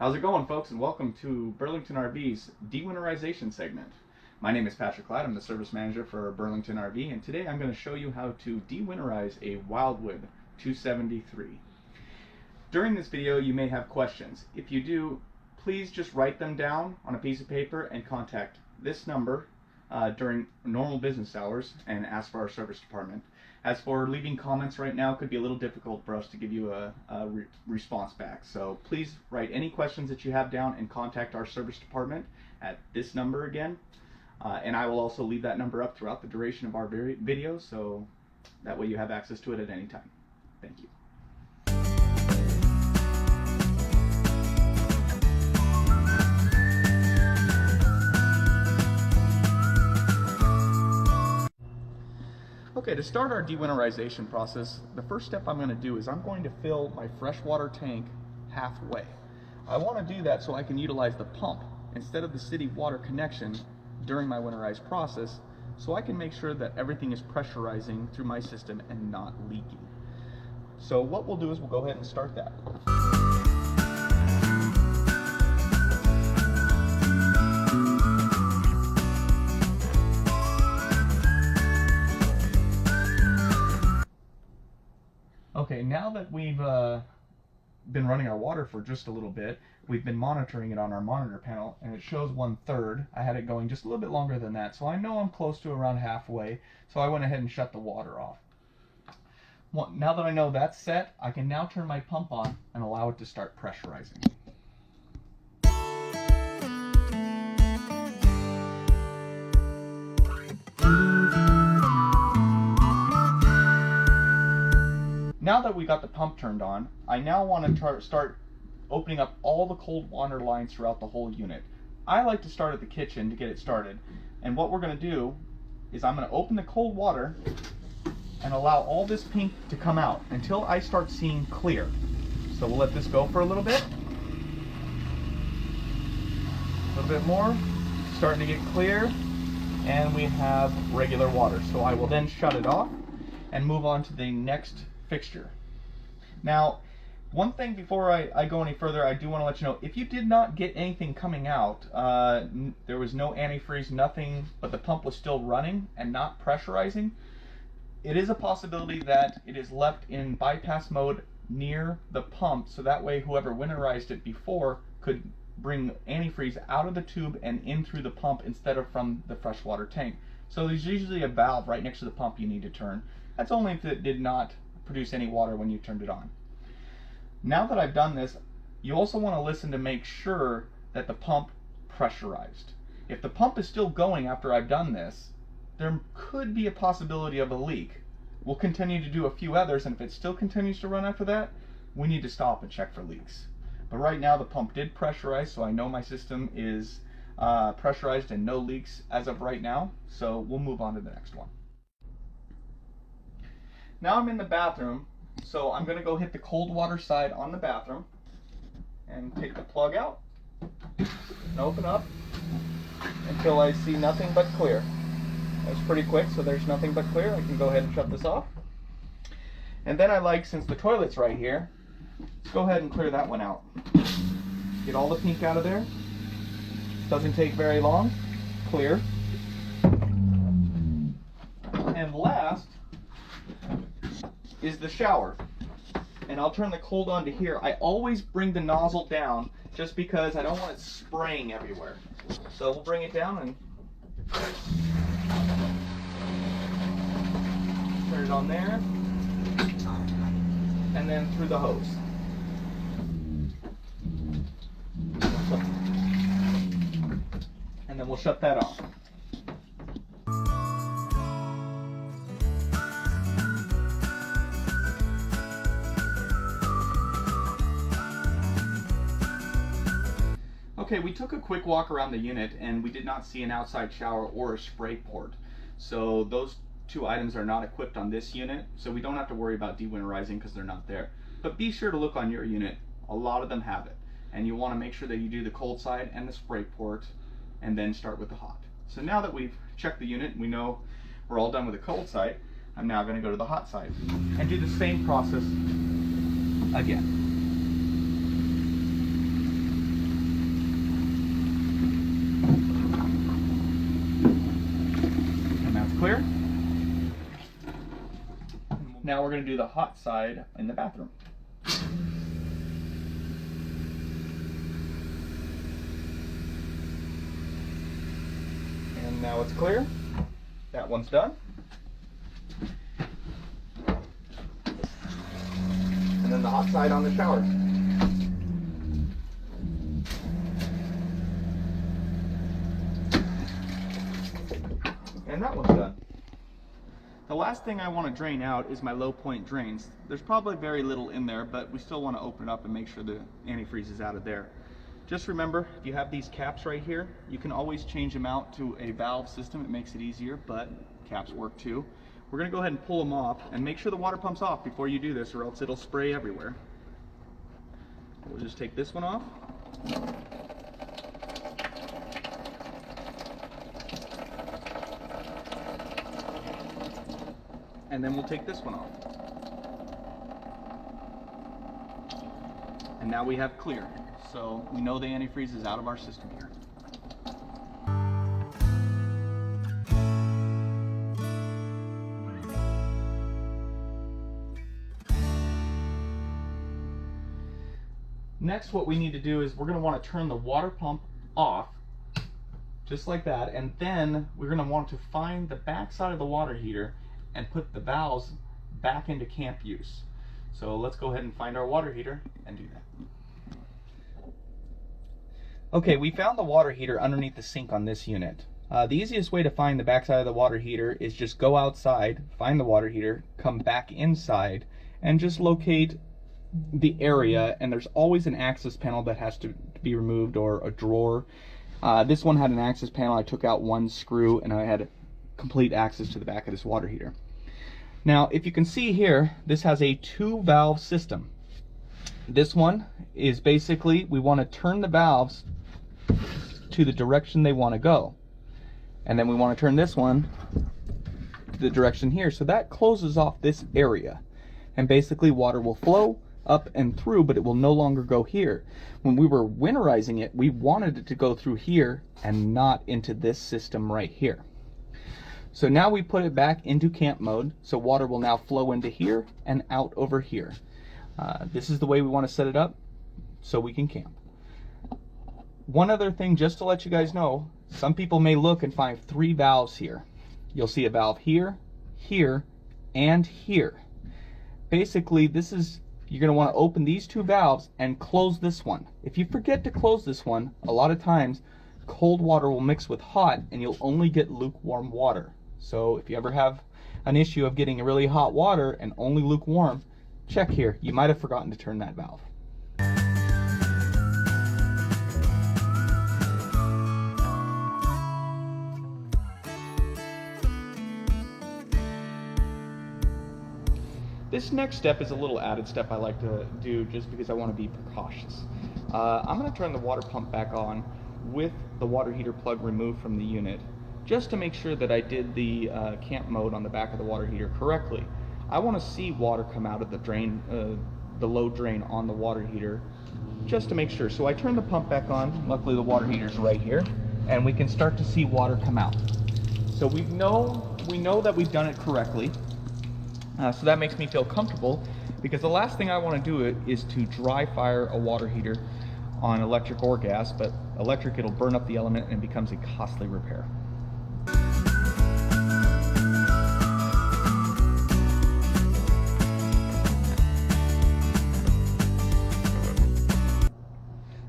How's it going, folks, and welcome to Burlington RV's Dewinterization segment. My name is Patrick Clyde. I'm the service manager for Burlington RV, and today I'm going to show you how to dewinterize a Wildwood 273. During this video, you may have questions. If you do, please just write them down on a piece of paper and contact this number during normal business hours and ask for our service department. As for leaving comments right now, it could be a little difficult for us to give you a response back. So please write any questions that you have down and contact our service department at this number again. And I will also leave that number up throughout the duration of our video, so that way you have access to it at any time. Thank you. Okay, to start our dewinterization process, the first step I'm going to do is I'm going to fill my freshwater tank halfway. I want to do that so I can utilize the pump instead of the city water connection during my winterized process, so I can make sure that everything is pressurizing through my system and not leaking. So what we'll do is we'll go ahead and start that. Okay, now that we've been running our water for just a little bit, we've been monitoring it on our monitor panel, and it shows 1/3. I had it going just a little bit longer than that, so I know I'm close to around halfway, so I went ahead and shut the water off. Now that I know that's set, I can now turn my pump on and allow it to start pressurizing. Now that we got the pump turned on, I now want to start opening up all the cold water lines throughout the whole unit. I like to start at the kitchen to get it started, and what we're going to do is I'm going to open the cold water and allow all this pink to come out until I start seeing clear. So we'll let this go for a little bit. A little bit more, starting to get clear, and we have regular water. So I will then shut it off and move on to the next fixture. Now, one thing before I go any further, I do want to let you know, if you did not get anything coming out, there was no antifreeze, nothing, but the pump was still running and not pressurizing, it is a possibility that it is left in bypass mode near the pump, so that way whoever winterized it before could bring antifreeze out of the tube and in through the pump instead of from the freshwater tank. So there's usually a valve right next to the pump you need to turn. That's only if it did not produce any water when you turned it on. Now that I've done this, you also want to listen to make sure that the pump pressurized. If the pump is still going after I've done this, there could be a possibility of a leak. We'll continue to do a few others, and if it still continues to run after that, we need to stop and check for leaks. But right now the pump did pressurize, so I know my system is pressurized and no leaks as of right now, so we'll move on to the next one. Now I'm in the bathroom, so I'm going to go hit the cold water side on the bathroom and take the plug out and open up until I see nothing but clear. That's pretty quick, so there's nothing but clear. I can go ahead and shut this off. And then I like, since the toilet's right here, let's go ahead and clear that one out. Get all the pink out of there. Doesn't take very long. Clear. And last is the shower, and I'll turn the cold on to here. I always bring the nozzle down just because I don't want it spraying everywhere. So we'll bring it down and turn it on there, and then through the hose. And then we'll shut that off. Okay, we took a quick walk around the unit and we did not see an outside shower or a spray port. So those two items are not equipped on this unit, so we don't have to worry about dewinterizing because they're not there. But be sure to look on your unit. A lot of them have it. And you want to make sure that you do the cold side and the spray port and then start with the hot. So now that we've checked the unit and we know we're all done with the cold side, I'm now going to go to the hot side and do the same process again. clear. Now we're going to do the hot side in the bathroom. And now it's clear. That one's done. And then the hot side on the shower. And that one's done. The last thing I want to drain out is my low point drains. There's probably very little in there, but we still want to open it up and make sure the antifreeze is out of there. Just remember, if you have these caps right here, you can always change them out to a valve system. It makes it easier, but caps work too. We're going to go ahead and pull them off and make sure the water pumps off before you do this, or else it'll spray everywhere. We'll just take this one off. And then we'll take this one off. And now we have clear. So we know the antifreeze is out of our system here. Next, what we need to do is we're going to want to turn the water pump off, just like that, and then we're going to want to find the back side of the water heater and put the valves back into camp use. So let's go ahead and find our water heater and do that. Okay, we found the water heater underneath the sink on this unit. The easiest way to find the back side of the water heater is just go outside, find the water heater, come back inside, and just locate the area, and there's always an access panel that has to be removed, or a drawer. This one had an access panel. I took out one screw and I had complete access to the back of this water heater. Now, if you can see here, this has a 2-valve system. This one is basically, we want to turn the valves to the direction they want to go. And then we want to turn this one to the direction here. So that closes off this area. And basically water will flow up and through, but it will no longer go here. When we were winterizing it, we wanted it to go through here and not into this system right here. So now we put it back into camp mode, so water will now flow into here and out over here. This is the way we want to set it up so we can camp. One other thing, just to let you guys know, some people may look and find 3 valves here. You'll see a valve here, here, and here. Basically, this is, you're going to want to open these 2 valves and close this one. If you forget to close this one, a lot of times cold water will mix with hot and you'll only get lukewarm water. So if you ever have an issue of getting really hot water and only lukewarm, check here. You might have forgotten to turn that valve. This next step is a little added step I like to do just because I want to be precautious. I'm going to turn the water pump back on with the water heater plug removed from the unit, just to make sure that I did the camp mode on the back of the water heater correctly. I want to see water come out of the drain, the low drain on the water heater, just to make sure. So I turn the pump back on. Luckily the water heater's right here, and we can start to see water come out. So we know that we've done it correctly. So that makes me feel comfortable, because the last thing I want to do is to dry fire a water heater on electric or gas, but electric, it'll burn up the element and it becomes a costly repair.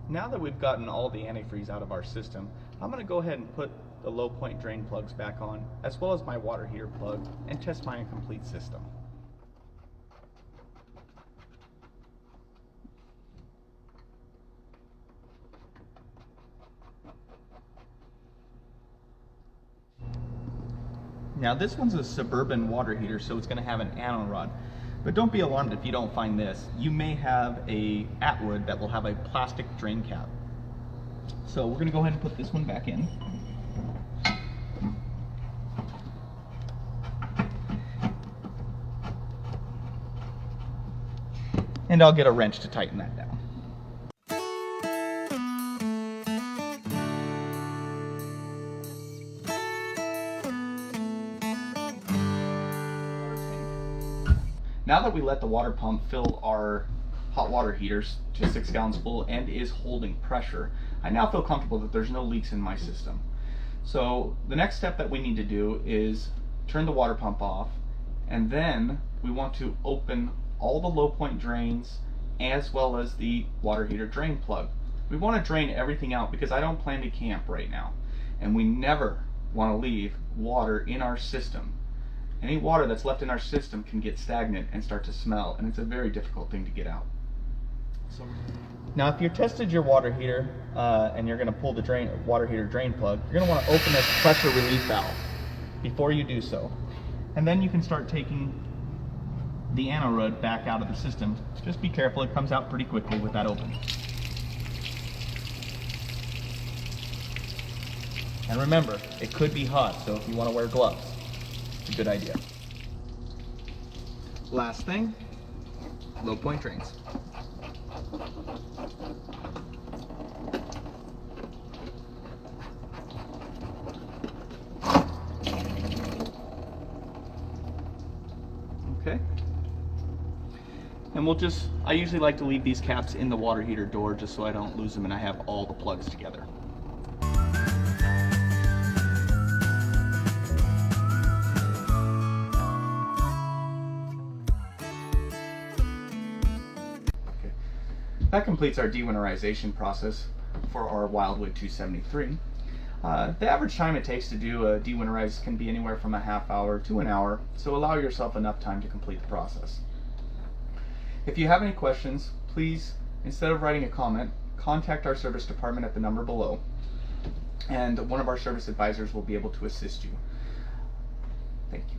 Now that we've gotten all the antifreeze out of our system, I'm going to go ahead and put the low point drain plugs back on, as well as my water heater plug, and test my incomplete system. Now this one's a Suburban water heater, so it's going to have an anode rod. But don't be alarmed if you don't find this. You may have a Atwood that will have a plastic drain cap. So we're going to go ahead and put this one back in. And I'll get a wrench to tighten that down. Now that we let the water pump fill our hot water heaters to 6 gallons full and is holding pressure, I now feel comfortable that there's no leaks in my system. So the next step that we need to do is turn the water pump off, and then we want to open all the low point drains as well as the water heater drain plug. We want to drain everything out because I don't plan to camp right now, and we never want to leave water in our system. Any water that's left in our system can get stagnant and start to smell, and it's a very difficult thing to get out. Now if you tested your water heater and you're going to pull the water heater drain plug, you're going to want to open this pressure relief valve before you do so. And then you can start taking the anorud back out of the system. Just be careful, it comes out pretty quickly with that open. And remember, it could be hot, so if you want to wear gloves, it's a good idea. Last thing, low point drains. Okay. And I usually like to leave these caps in the water heater door just so I don't lose them and I have all the plugs together. That completes our dewinterization process for our Wildwood 273. The average time it takes to do a dewinterize can be anywhere from a half hour to an hour, so allow yourself enough time to complete the process. If you have any questions, please, instead of writing a comment, contact our service department at the number below, and one of our service advisors will be able to assist you. Thank you.